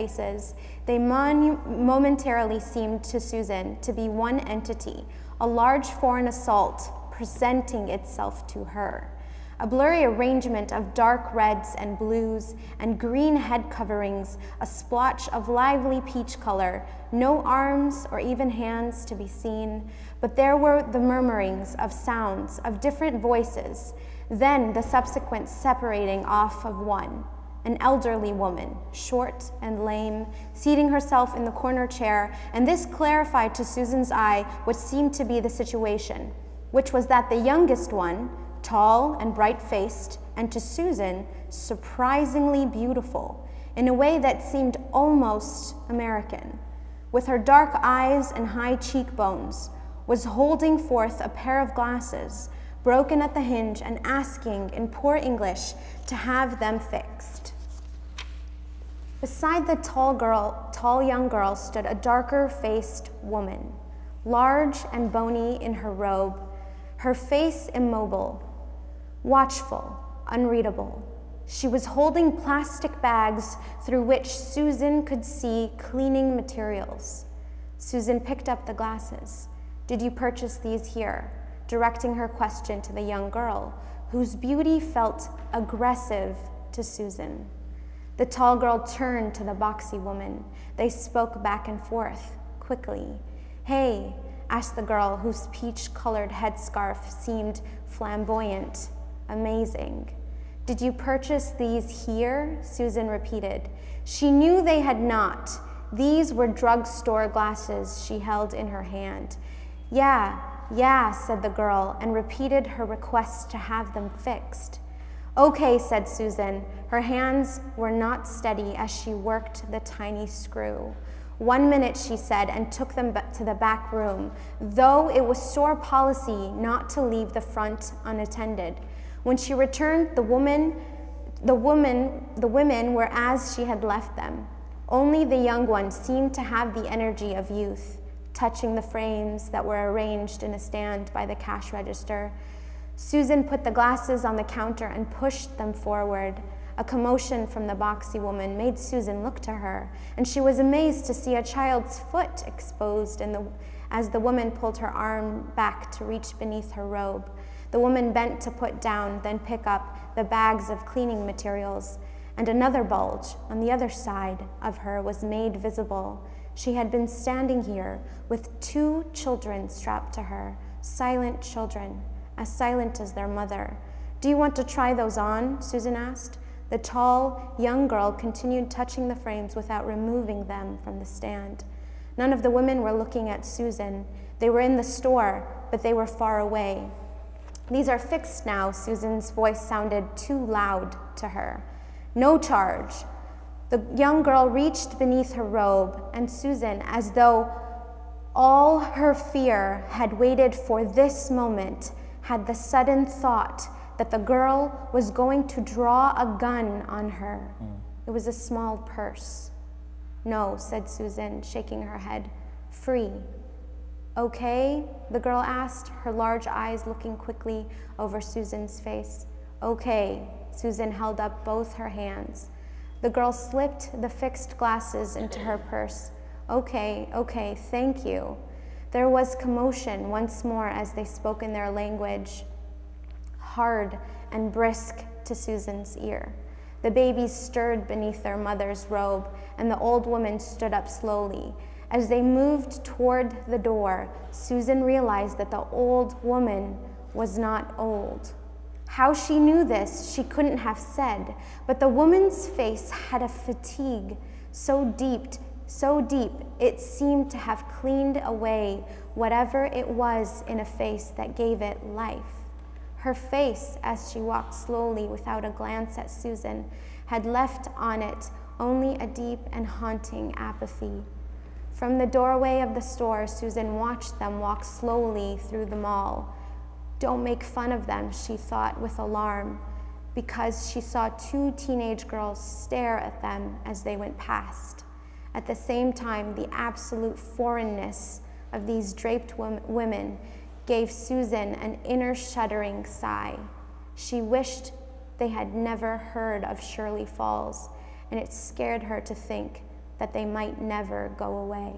faces, they momentarily seemed to Susan to be one entity, a large foreign assault presenting itself to her. A blurry arrangement of dark reds and blues and green head coverings, a splotch of lively peach color, no arms or even hands to be seen, but there were the murmurings of sounds of different voices, then the subsequent separating off of one. An elderly woman, short and lame, seating herself in the corner chair, and this clarified to Susan's eye what seemed to be the situation, which was that the youngest one, tall and bright-faced, and to Susan, surprisingly beautiful, in a way that seemed almost American, with her dark eyes and high cheekbones, was holding forth a pair of glasses, broken at the hinge, and asking in poor English to have them fixed. Beside the tall young girl stood a darker-faced woman, large and bony in her robe, her face immobile, watchful, unreadable. She was holding plastic bags through which Susan could see cleaning materials. Susan picked up the glasses. "Did you purchase these here?" directing her question to the young girl, whose beauty felt aggressive to Susan. The tall girl turned to the boxy woman. They spoke back and forth, quickly. "Hey," asked the girl, whose peach-colored headscarf seemed flamboyant, amazing. "Did you purchase these here?" Susan repeated. She knew they had not. These were drugstore glasses she held in her hand. Yeah, said the girl, and repeated her request to have them fixed. "Okay," said Susan. Her hands were not steady as she worked the tiny screw. "1 minute," she said, and took them to the back room, though it was store policy not to leave the front unattended. When she returned, the women were as she had left them. Only the young one seemed to have the energy of youth, touching the frames that were arranged in a stand by the cash register. Susan put the glasses on the counter and pushed them forward. A commotion from the boxy woman made Susan look to her, and she was amazed to see a child's foot exposed as the woman pulled her arm back to reach beneath her robe. The woman bent to put down, then pick up the bags of cleaning materials, and another bulge on the other side of her was made visible. She had been standing here with 2 children strapped to her, silent children, as silent as their mother. "Do you want to try those on?" Susan asked. The tall, young girl continued touching the frames without removing them from the stand. None of the women were looking at Susan. They were in the store, but they were far away. "These are fixed now," Susan's voice sounded too loud to her. "No charge." The young girl reached beneath her robe, and Susan, as though all her fear had waited for this moment, had the sudden thought that the girl was going to draw a gun on her. It was a small purse. "No," said Susan, shaking her head. "Free." "Okay?" the girl asked, her large eyes looking quickly over Susan's face. "Okay." Susan held up both her hands. The girl slipped the fixed glasses into her purse. Okay, thank you." There was commotion once more as they spoke in their language, hard and brisk to Susan's ear. The babies stirred beneath their mother's robe, and the old woman stood up slowly. As they moved toward the door, Susan realized that the old woman was not old. How she knew this, she couldn't have said, but the woman's face had a fatigue so deep, it seemed to have cleaned away whatever it was in a face that gave it life. Her face, as she walked slowly without a glance at Susan, had left on it only a deep and haunting apathy. From the doorway of the store, Susan watched them walk slowly through the mall. Don't make fun of them, she thought with alarm, because she saw 2 teenage girls stare at them as they went past. At the same time, the absolute foreignness of these draped women gave Susan an inner shuddering sigh. She wished they had never heard of Shirley Falls, and it scared her to think that they might never go away.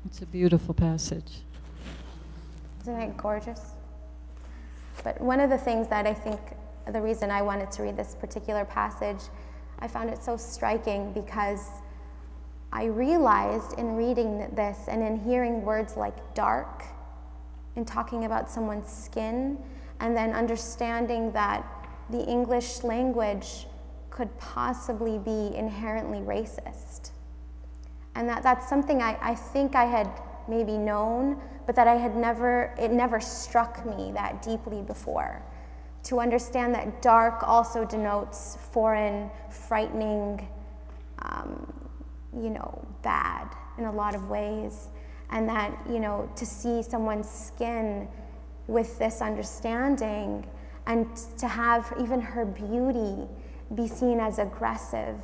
It's a beautiful passage. Isn't it gorgeous? But one of the things that I think, the reason I wanted to read this particular passage, I found it so striking because I realized in reading this and in hearing words like dark, in talking about someone's skin, and then understanding that the English language could possibly be inherently racist. And that's something I think I had maybe known, but that it never struck me that deeply before. To understand that dark also denotes foreign, frightening, bad in a lot of ways. And that, to see someone's skin with this understanding and to have even her beauty be seen as aggressive,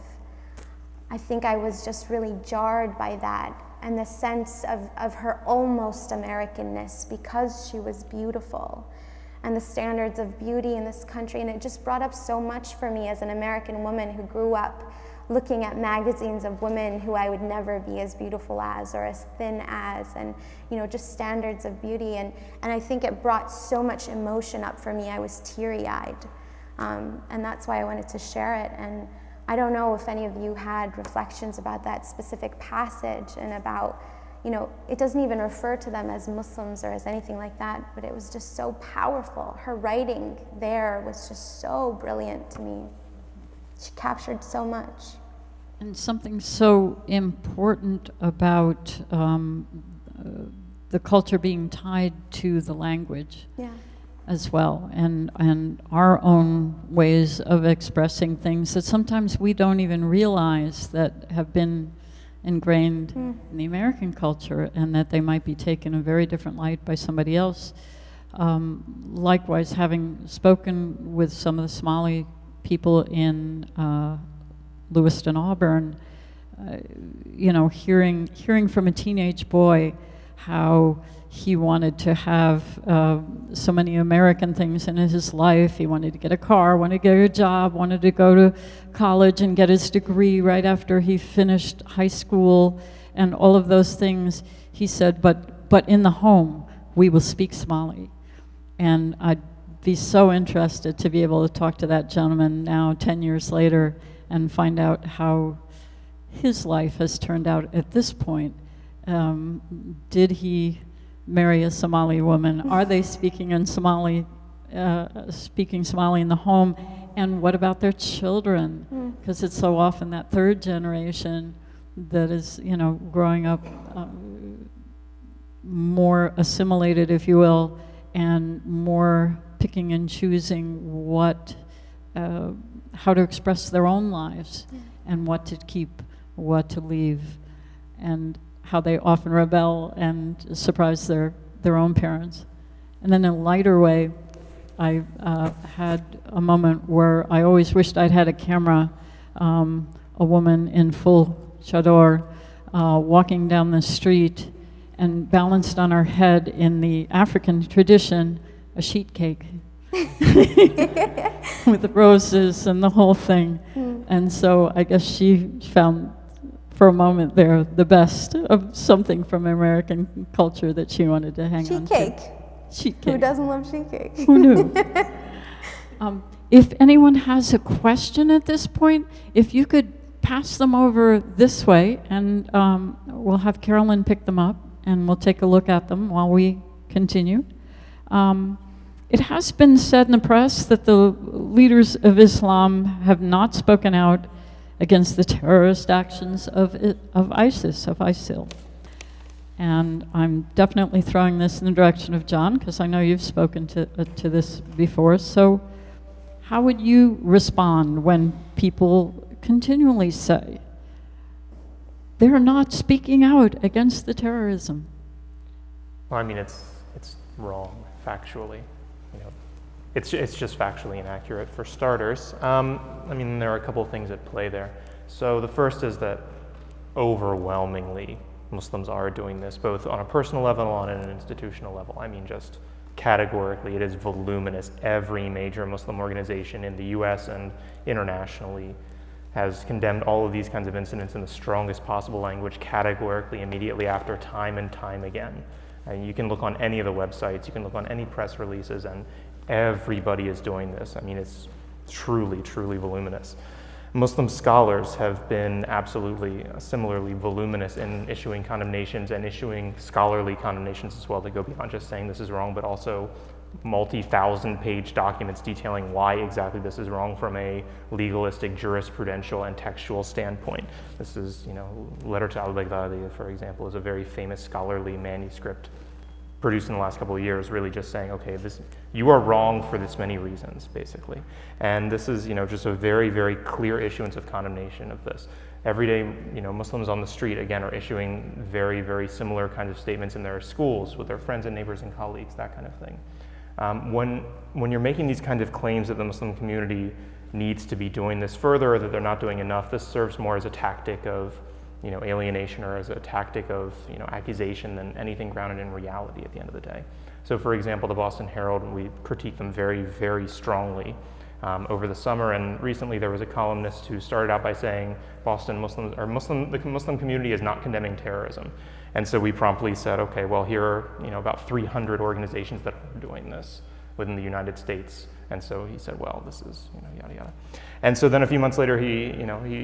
I think I was just really jarred by that and the sense of her almost Americanness because she was beautiful and the standards of beauty in this country. And it just brought up so much for me as an American woman who grew up looking at magazines of women who I would never be as beautiful as or as thin as, and just standards of beauty. And I think it brought so much emotion up for me. I was teary-eyed. And that's why I wanted to share it. And I don't know if any of you had reflections about that specific passage and about, it doesn't even refer to them as Muslims or as anything like that, but it was just so powerful. Her writing there was just so brilliant to me. She captured so much. And something so important about the culture being tied to the language. Yeah. As well, and our own ways of expressing things that sometimes we don't even realize that have been ingrained in the American culture, and that they might be taken in a very different light by somebody else. Likewise, having spoken with some of the Somali people in Lewiston, Auburn, hearing from a teenage boy how he wanted to have so many American things in his life. He wanted to get a car, wanted to get a job, wanted to go to college and get his degree right after he finished high school, and all of those things. He said, but in the home, we will speak Somali. And I'd be so interested to be able to talk to that gentleman now, 10 years later, and find out how his life has turned out at this point. Did he marry a Somali woman? Are they speaking in Somali, speaking Somali in the home? And what about their children? Because it's so often that third generation that is, growing up more assimilated, if you will, and more picking and choosing how to express their own lives and what to keep, what to leave, and how they often rebel and surprise their own parents. And then in a lighter way, I had a moment where I always wished I'd had a camera, a woman in full chador walking down the street and balanced on her head in the African tradition, a sheet cake with the roses and the whole thing. And so I guess she found for a moment there the best of something from American culture that she wanted to hang on to. Sheet cake. Who doesn't love sheet cake? Who knew? If anyone has a question at this point, if you could pass them over this way, and we'll have Carolyn pick them up, and we'll take a look at them while we continue. It has been said in the press that the leaders of Islam have not spoken out against the terrorist actions of ISIS, of ISIL. And I'm definitely throwing this in the direction of John, because I know you've spoken to this before. So how would you respond when people continually say they're not speaking out against the terrorism? Well, I mean, it's wrong factually. It's just factually inaccurate for starters. I mean, there are a couple of things at play there. So the first is that overwhelmingly Muslims are doing this, both on a personal level and on an institutional level. I mean, just categorically, it is voluminous. Every major Muslim organization in the US and internationally has condemned all of these kinds of incidents in the strongest possible language, categorically, immediately after, time and time again. And you can look on any of the websites, you can look on any press releases, and everybody is doing this. I mean, it's truly, truly voluminous. Muslim scholars have been absolutely similarly voluminous in issuing condemnations and issuing scholarly condemnations as well. They go beyond just saying this is wrong, but also multi-thousand page documents detailing why exactly this is wrong from a legalistic, jurisprudential, and textual standpoint. This is, Letter to al-Baghdadi, for example, is a very famous scholarly manuscript produced in the last couple of years, really just saying, okay, you are wrong for this many reasons, basically. And this is, just a very, very clear issuance of condemnation of this. Every day, Muslims on the street, again, are issuing very, very similar kinds of statements in their schools with their friends and neighbors and colleagues, that kind of thing. When you're making these kinds of claims that the Muslim community needs to be doing this further, or that they're not doing enough, this serves more as a tactic of alienation, or as a tactic of accusation, than anything grounded in reality at the end of the day. So for example, the Boston Herald, we critique them very, very strongly over the summer, and recently there was a columnist who started out by saying the Muslim community is not condemning terrorism. And so we promptly said, okay, well, here are about 300 organizations that are doing this within the United States. And so he said, well, this is, yada, yada. And so then a few months later, he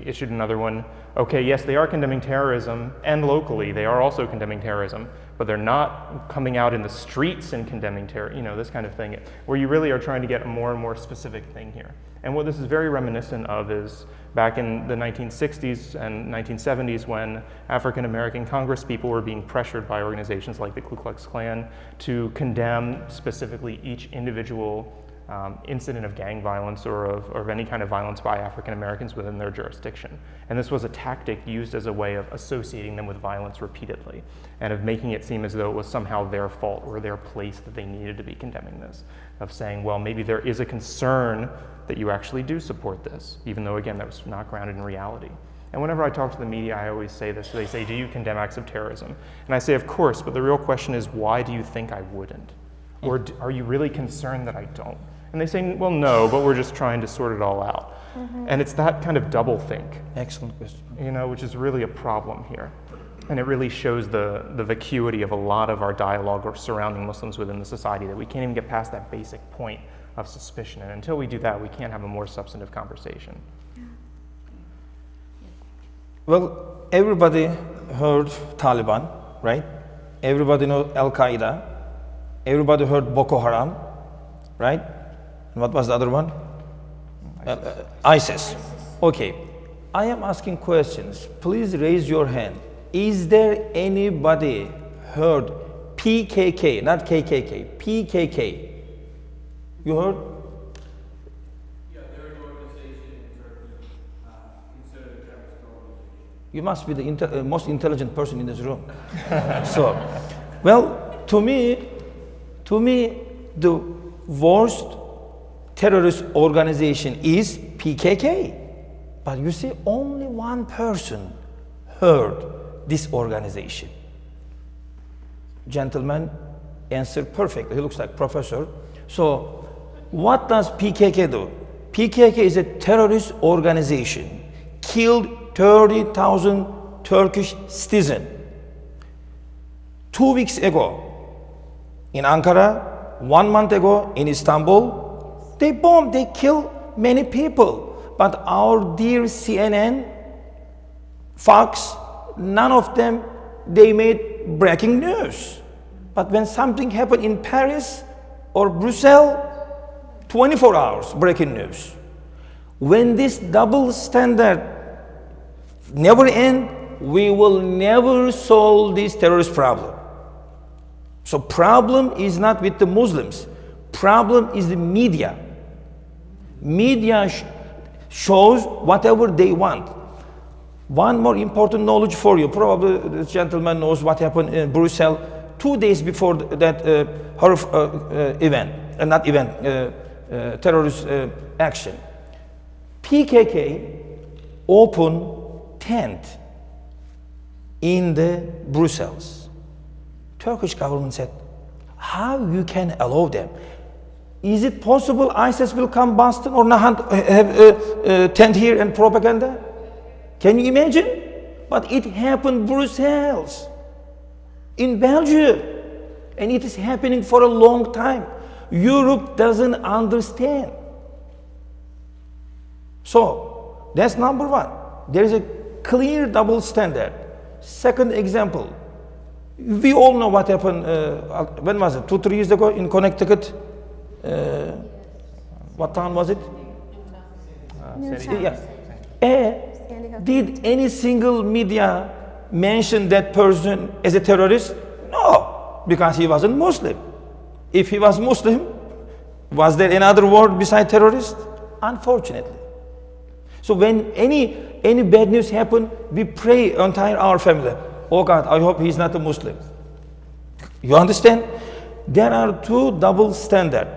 issued another one. Okay, yes, they are condemning terrorism, and locally they are also condemning terrorism, but they're not coming out in the streets and condemning terror, this kind of thing, where you really are trying to get a more and more specific thing here. And what this is very reminiscent of is back in the 1960s and 1970s, when African American congresspeople were being pressured by organizations like the Ku Klux Klan to condemn specifically each individual incident of gang violence or of any kind of violence by African Americans within their jurisdiction. And this was a tactic used as a way of associating them with violence repeatedly, and of making it seem as though it was somehow their fault or their place that they needed to be condemning this, of saying, well, maybe there is a concern that you actually do support this, even though, again, that was not grounded in reality. And whenever I talk to the media, I always say this. They say, do you condemn acts of terrorism? And I say, of course, but the real question is, why do you think I wouldn't? Or are you really concerned that I don't? And they say, well, no, but we're just trying to sort it all out. Mm-hmm. And it's that kind of double think. Excellent question. Which is really a problem here. And it really shows the vacuity of a lot of our dialogue or surrounding Muslims within the society, that we can't even get past that basic point of suspicion. And until we do that, we can't have a more substantive conversation. Well, everybody heard Taliban, right? Everybody knows Al-Qaeda. Everybody heard Boko Haram, right? And what was the other one? ISIS. Okay. I am asking questions. Please raise your hand. Is there anybody heard PKK, not KKK, PKK? You heard? Yeah, they're an organization in Turkey considered a terrorist organization. You must be the most intelligent person in this room. So, well, to me, the worst terrorist organization is PKK. But you see, only one person heard this organization. Gentleman answered perfectly. He looks like professor. So, what does PKK do? PKK is a terrorist organization. Killed 30,000 Turkish citizens. 2 weeks ago in Ankara, 1 month ago in Istanbul, they bombed, they killed many people. But our dear CNN, Fox, none of them, they made breaking news. But when something happened in Paris or Brussels, 24 hours breaking news. When this double standard never ends, we will never solve this terrorist problem. So problem is not with the Muslims. Problem is the media. Media shows whatever they want. One more important knowledge for you. Probably this gentleman knows what happened in Brussels 2 days before that terrorist action. PKK opened tent in the Brussels. Turkish government said, How you can allow them? Is it possible ISIS will come Boston or Nahant have a tent here and propaganda? Can you imagine? But it happened Brussels, in Belgium, and it is happening for a long time. Europe doesn't understand. So that's number one. There is a clear double standard. Second example, we all know what happened, when was it, 2-3 years ago in Connecticut? What town was it? Yeah. Did any single media mention that person as a terrorist? No, because he wasn't Muslim. If he was Muslim, was there another word beside terrorist? Unfortunately. So when any bad news happen, we pray entire our family. Oh God, I hope he's not a Muslim. You understand? There are two double standards.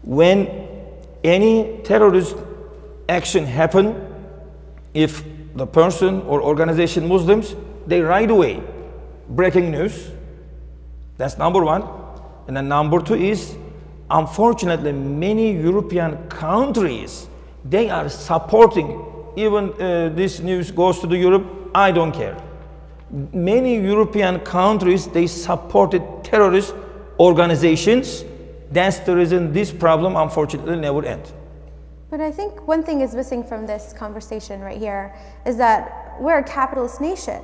When any terrorist action happen, if the person or organization Muslims, they right away breaking news. That's number one. And then number two is, unfortunately, many European countries, they are supporting, even this news goes to the Europe, I don't care. Many European countries, they supported terrorist organizations. That's the reason this problem, unfortunately, never ends. But I think one thing is missing from this conversation right here is that we're a capitalist nation,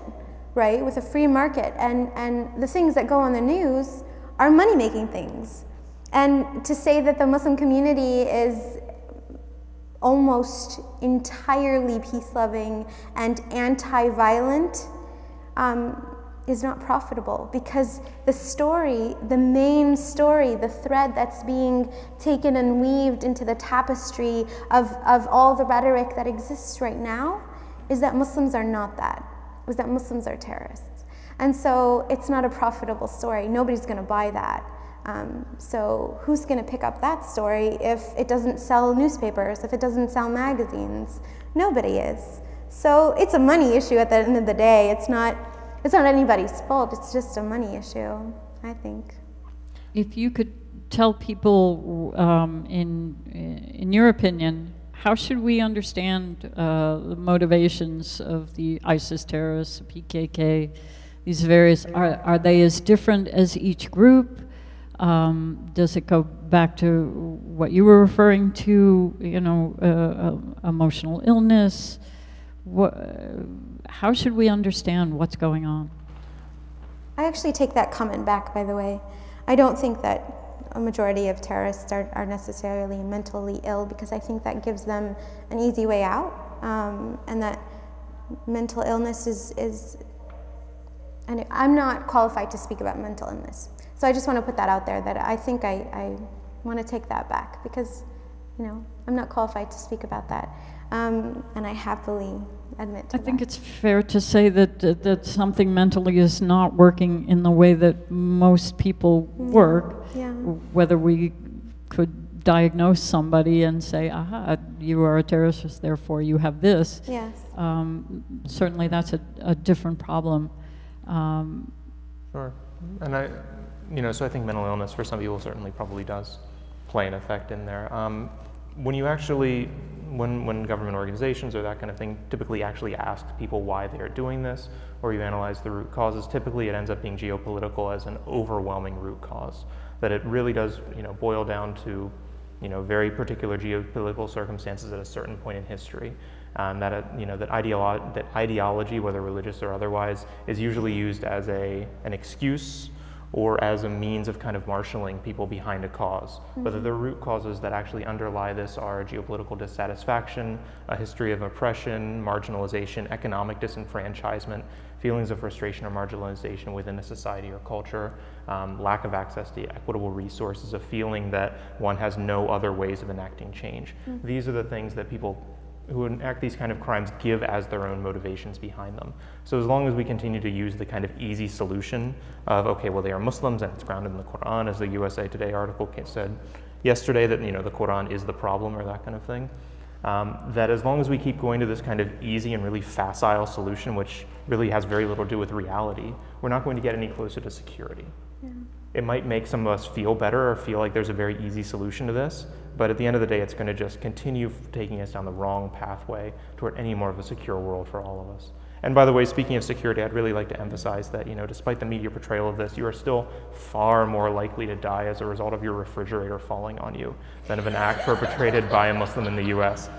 right, with a free market, and the things that go on the news are money-making things. And to say that the Muslim community is almost entirely peace-loving and anti-violent is not profitable, because the story, the main story, the thread that's being taken and weaved into the tapestry of all the rhetoric that exists right now is that Muslims are not that, is that Muslims are terrorists. And so it's not a profitable story. Nobody's going to buy that. So who's going to pick up that story if it doesn't sell newspapers, if it doesn't sell magazines? Nobody is. So it's a money issue at the end of the day. It's not anybody's fault. It's just a money issue, I think. If you could tell people, in your opinion, how should we understand the motivations of the ISIS terrorists, the PKK, these various, are they as different as each group? Does it go back to what you were referring to, emotional illness? How should we understand what's going on? I actually take that comment back, by the way. I don't think that a majority of terrorists are necessarily mentally ill, because I think that gives them an easy way out, and that mental illness is and I'm not qualified to speak about mental illness. So I just want to put that out there, that I think I want to take that back, because I'm not qualified to speak about that. And I happily admit to that. I think it's fair to say that something mentally is not working in the way that most people work. Yeah. Whether we could diagnose somebody and say, aha, you are a terrorist, therefore you have this. Yes. Certainly that's a different problem. Sure. And so I think mental illness for some people certainly probably does play an effect in there. When government organizations or that kind of thing typically actually ask people why they are doing this, or you analyze the root causes, typically it ends up being geopolitical as an overwhelming root cause. That it really does, boil down to, very particular geopolitical circumstances at a certain point in history. That ideology, whether religious or otherwise, is usually used as an excuse or as a means of kind of marshaling people behind a cause. Mm-hmm. But the root causes that actually underlie this are geopolitical dissatisfaction, a history of oppression, marginalization, economic disenfranchisement, feelings of frustration or marginalization within a society or culture, lack of access to equitable resources, a feeling that one has no other ways of enacting change. Mm-hmm. These are the things that people who enact these kind of crimes give as their own motivations behind them. So as long as we continue to use the kind of easy solution of, okay, well, they are Muslims and it's grounded in the Quran, as the USA Today article said yesterday, that the Quran is the problem, or that kind of thing, that as long as we keep going to this kind of easy and really facile solution, which really has very little to do with reality, we're not going to get any closer to security. Yeah. It might make some of us feel better or feel like there's a very easy solution to this, but at the end of the day, it's going to just continue taking us down the wrong pathway toward any more of a secure world for all of us. And by the way, speaking of security, I'd really like to emphasize that, despite the media portrayal of this, you are still far more likely to die as a result of your refrigerator falling on you than of an act perpetrated by a Muslim in the US.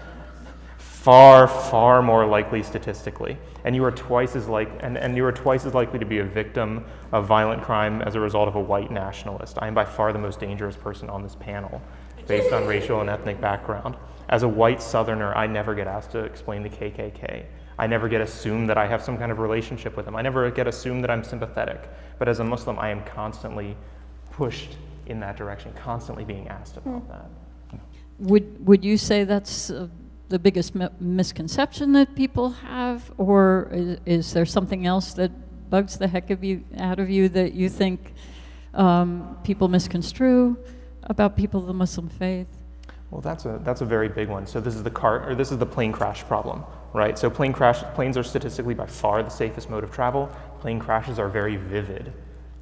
Far, far more likely statistically. And you are twice as likely to be a victim of violent crime as a result of a white nationalist. I am by far the most dangerous person on this panel based on racial and ethnic background. As a white Southerner, I never get asked to explain the KKK. I never get assumed that I have some kind of relationship with them. I never get assumed that I'm sympathetic. But as a Muslim, I am constantly pushed in that direction, constantly being asked about that. Would you say that's the biggest misconception that people have, or is there something else that bugs the heck out of you that you think people misconstrue about people of the Muslim faith? Well, that's a very big one. So this is the plane crash problem, right? So planes are statistically by far the safest mode of travel. Plane crashes are very vivid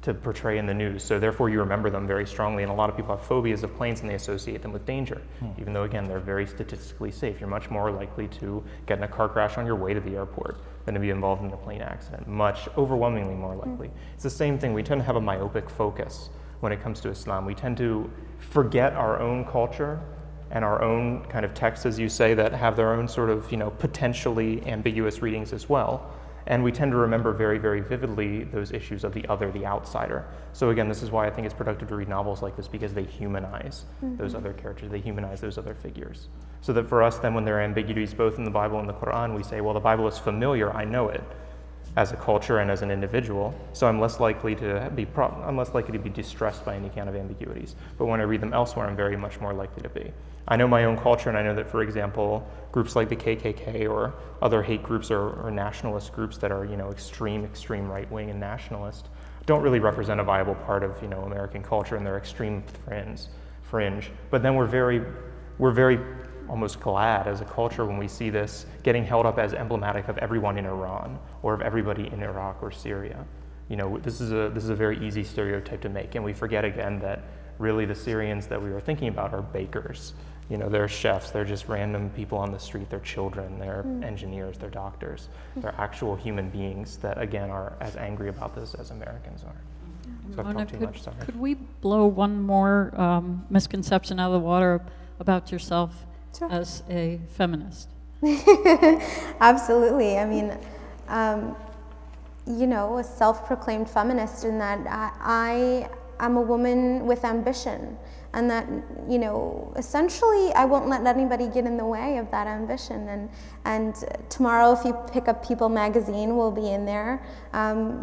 to portray in the news, so therefore you remember them very strongly, and a lot of people have phobias of planes and they associate them with danger, even though again they're very statistically safe. You're much more likely to get in a car crash on your way to the airport than to be involved in a plane accident, much overwhelmingly more likely. It's the same thing. We tend to have a myopic focus when it comes to Islam. We tend to forget our own culture and our own kind of texts, as you say, that have their own sort of potentially ambiguous readings as well. And we tend to remember very, very vividly those issues of the other, the outsider. So again, this is why I think it's productive to read novels like this, because they humanize those other characters, they humanize those other figures. So that for us then, when there are ambiguities both in the Bible and the Quran, we say, well, the Bible is familiar, I know it, as a culture and as an individual, so I'm less likely to be distressed by any kind of ambiguities. But when I read them elsewhere, I'm very much more likely to be. I know my own culture, and I know that, for example, groups like the KKK or other hate groups or nationalist groups that are, extreme right-wing and nationalist, don't really represent a viable part of, American culture, and they're extreme fringe. But then we're very almost glad as a culture when we see this getting held up as emblematic of everyone in Iran or of everybody in Iraq or Syria. This is a very easy stereotype to make, and we forget again that really the Syrians that we were thinking about are bakers. They're chefs, they're just random people on the street, they're children, they're engineers, they're doctors. They're actual human beings that, again, are as angry about this as Americans are. So I've Mona, talked too much, sorry. Could we blow one more misconception out of the water about yourself as a feminist? Absolutely. I mean, a self-proclaimed feminist in that I am a woman with ambition, and that, essentially I won't let anybody get in the way of that ambition. And tomorrow, if you pick up People magazine, we'll be in there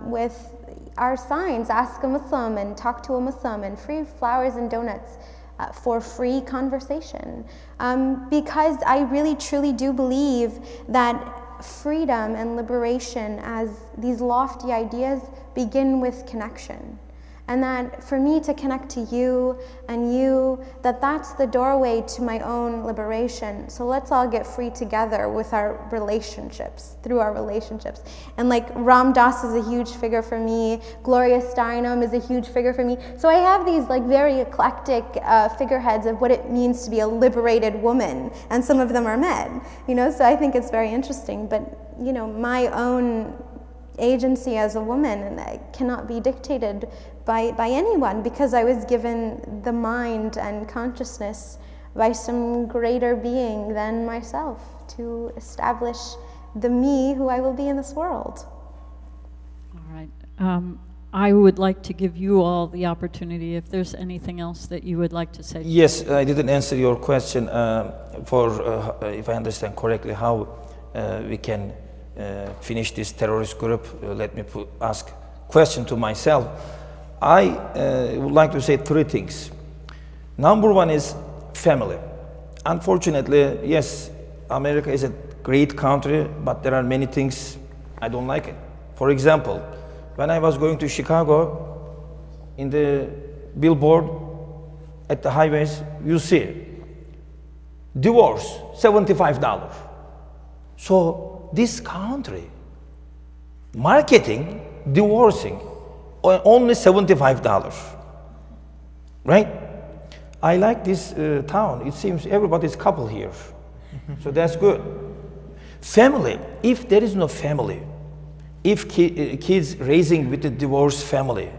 with our signs, ask a Muslim and talk to a Muslim, and free flowers and donuts for free conversation. Because I really truly do believe that freedom and liberation as these lofty ideas begin with connection. And that for me to connect to you and you, that's the doorway to my own liberation. So let's all get free together with our relationships, through our relationships. And like Ram Dass is a huge figure for me, Gloria Steinem is a huge figure for me. So I have these like very eclectic figureheads of what it means to be a liberated woman, and some of them are men, so I think it's very interesting. But my own agency as a woman cannot be dictated by anyone, because I was given the mind and consciousness by some greater being than myself to establish the me who I will be in this world. All right. I would like to give you all the opportunity if there's anything else that you would like to say. Yes, I didn't answer your question if I understand correctly, how we can finish this terrorist group. Let me ask question to myself. I would like to say three things. Number one is family. Unfortunately, yes, America is a great country, but there are many things I don't like it. For example, when I was going to Chicago, in the billboard at the highways, you see divorce, $75. So this country, marketing, divorcing, only $75. right? I like this town. It seems everybody's couple here. So that's good. Family, if there is no family, if kids raising with a divorced family,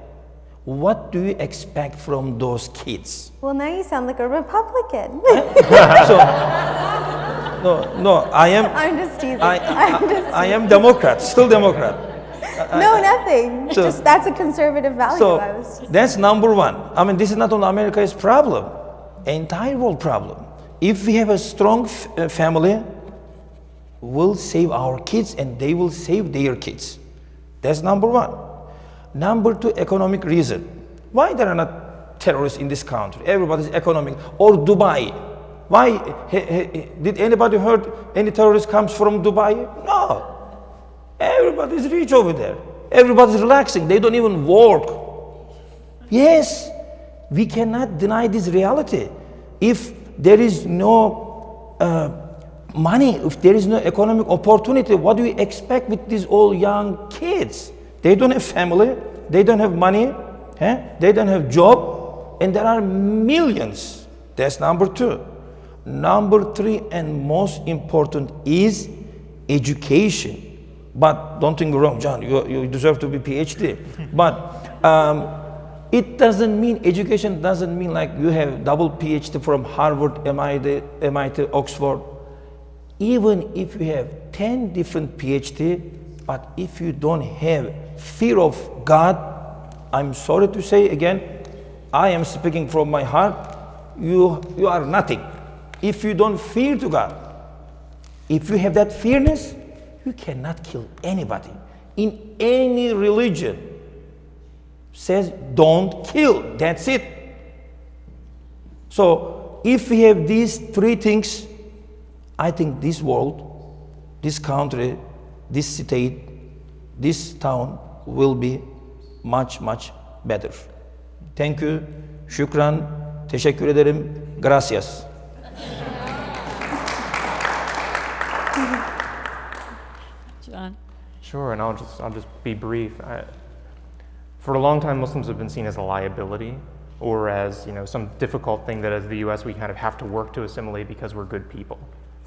what do you expect from those kids? Well, now you sound like a Republican. So, no, I am. I'm just teasing. I am Democrat, still Democrat. No, nothing. So- Just that's a conservative value. So I was just that's number one. I mean, this is not only America's problem, entire world problem. If we have a strong family, we'll save our kids and they will save their kids. That's number one. Number two, economic reason. Why there are not terrorists in this country? Everybody's economic. Or Dubai. Why? Did anybody heard any terrorist comes from Dubai? No. Everybody's rich over there. Everybody's relaxing. They don't even work. Yes, we cannot deny this reality. If there is no money, if there is no economic opportunity, what do we expect with these all young kids? They don't have family, they don't have money, they don't have job, and there are millions. That's number two. Number three, and most important, is education. But don't think me wrong, John, you deserve to be PhD. But it doesn't mean, education doesn't mean like you have double PhD from Harvard, MIT, Oxford. Even if you have 10 different PhD, but if you don't have fear of God, I'm sorry to say again, I am speaking from my heart, you are nothing. If you don't fear to God, if you have that fearness, you cannot kill anybody. In any religion, says don't kill, that's it. So if we have these three things, I think this world, this country, this state, this town will be much, much better. Thank you, shukran, teşekkür ederim, gracias. John? Sure, and I'll just be brief. For a long time, Muslims have been seen as a liability, or as some difficult thing that as the U.S. we kind of have to work to assimilate because we're good people,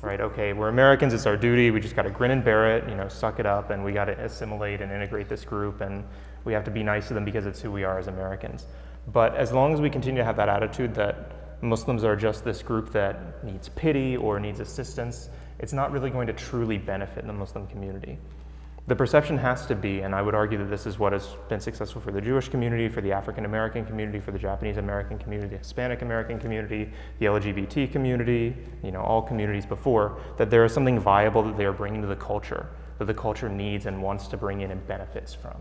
right? Okay, we're Americans, it's our duty, we just got to grin and bear it, suck it up, and we got to assimilate and integrate this group, and we have to be nice to them because it's who we are as Americans. But as long as we continue to have that attitude that Muslims are just this group that needs pity or needs assistance, it's not really going to truly benefit the Muslim community. The perception has to be, and I would argue that this is what has been successful for the Jewish community, for the African American community, for the Japanese American community, the Hispanic American community, the LGBT community, all communities before, that there is something viable that they are bringing to the culture, that the culture needs and wants to bring in and benefits from.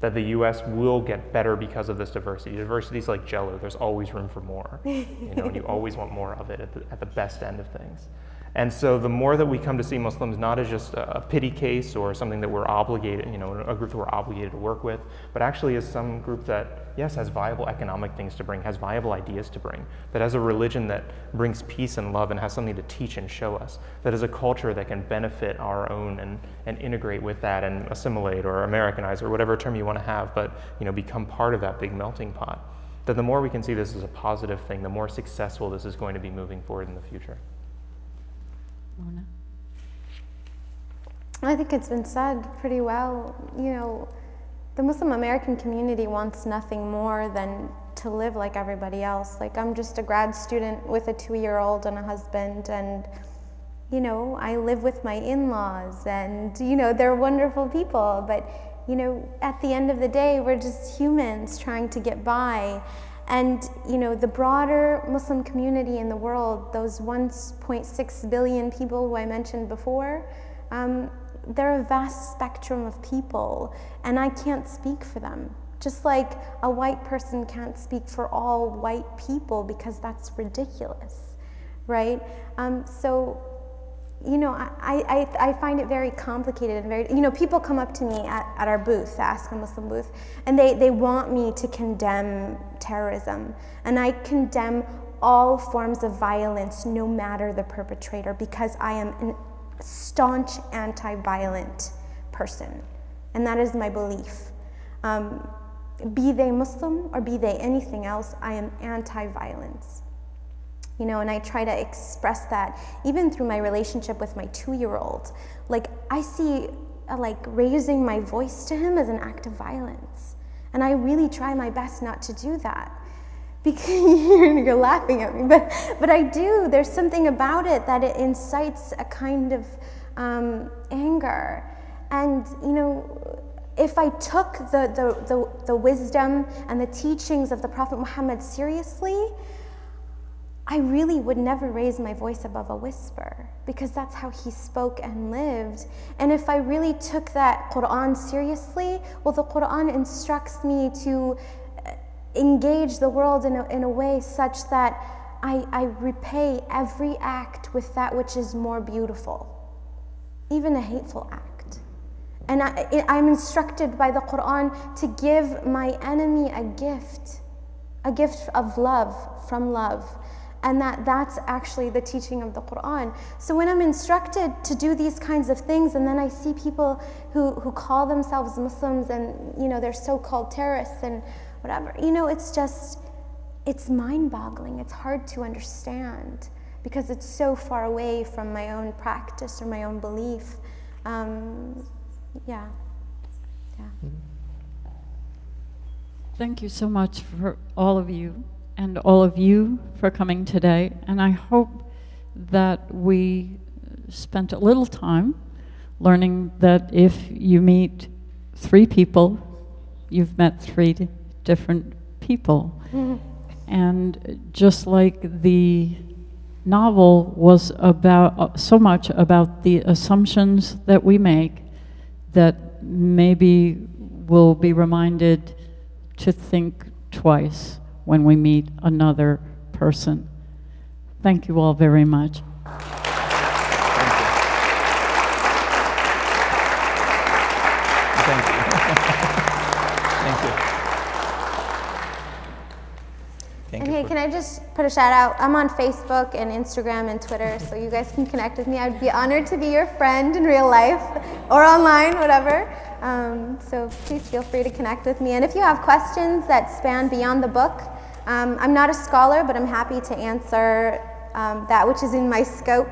That the U.S. will get better because of this diversity. Diversity is like Jell-O, there's always room for more, and you always want more of it at the best end of things. And so the more that we come to see Muslims not as just a pity case or something that we're obligated, a group that we're obligated to work with, but actually as some group that, yes, has viable economic things to bring, has viable ideas to bring, that has a religion that brings peace and love and has something to teach and show us, that is a culture that can benefit our own and integrate with that and assimilate or Americanize or whatever term you want to have, but become part of that big melting pot. That the more we can see this as a positive thing, the more successful this is going to be moving forward in the future. Mona? I think it's been said pretty well. The Muslim American community wants nothing more than to live like everybody else. Like, I'm just a grad student with a 2-year-old and a husband, and I live with my in-laws, and they're wonderful people, but at the end of the day, we're just humans trying to get by. And the broader Muslim community in the world, those 1.6 billion people who I mentioned before, they're a vast spectrum of people, and I can't speak for them. Just like a white person can't speak for all white people because that's ridiculous, right? I find it very complicated and very, people come up to me at our booth, the Ask a Muslim booth, and they want me to condemn terrorism. And I condemn all forms of violence, no matter the perpetrator, because I am a staunch anti-violent person. And that is my belief. be they Muslim or be they anything else, I am anti-violence. You know, and I try to express that even through my relationship with my 2-year-old. Like, I see like raising my voice to him as an act of violence. And I really try my best not to do that. Because you're laughing at me, but I do. There's something about it that it incites a kind of anger. And, you know, if I took the wisdom and the teachings of the Prophet Muhammad seriously, I really would never raise my voice above a whisper, because that's how he spoke and lived. And if I really took that Quran seriously, well, the Quran instructs me to engage the world in a way such that I repay every act with that which is more beautiful, even a hateful act. And I'm instructed by the Quran to give my enemy a gift of love, from love. And that's actually the teaching of the Quran. So when I'm instructed to do these kinds of things, and then I see people who call themselves Muslims and, you know, they're so-called terrorists and whatever, you know, it's mind-boggling. It's hard to understand because it's so far away from my own practice or my own belief. Yeah. Thank you so much for all of you. And all of you for coming today. And I hope that we spent a little time learning that if you meet 3 people, you've met 3 different people. Mm-hmm. And just like the novel was about so much about the assumptions that we make, that maybe we'll be reminded to think twice when we meet another person. Thank you all very much. Thank you. Thank you. And hey, can I just put a shout out? I'm on Facebook and Instagram and Twitter, so you guys can connect with me. I'd be honored to be your friend in real life or online, whatever. So please feel free to connect with me. And if you have questions that span beyond the book, I'm not a scholar, but I'm happy to answer that which is in my scope.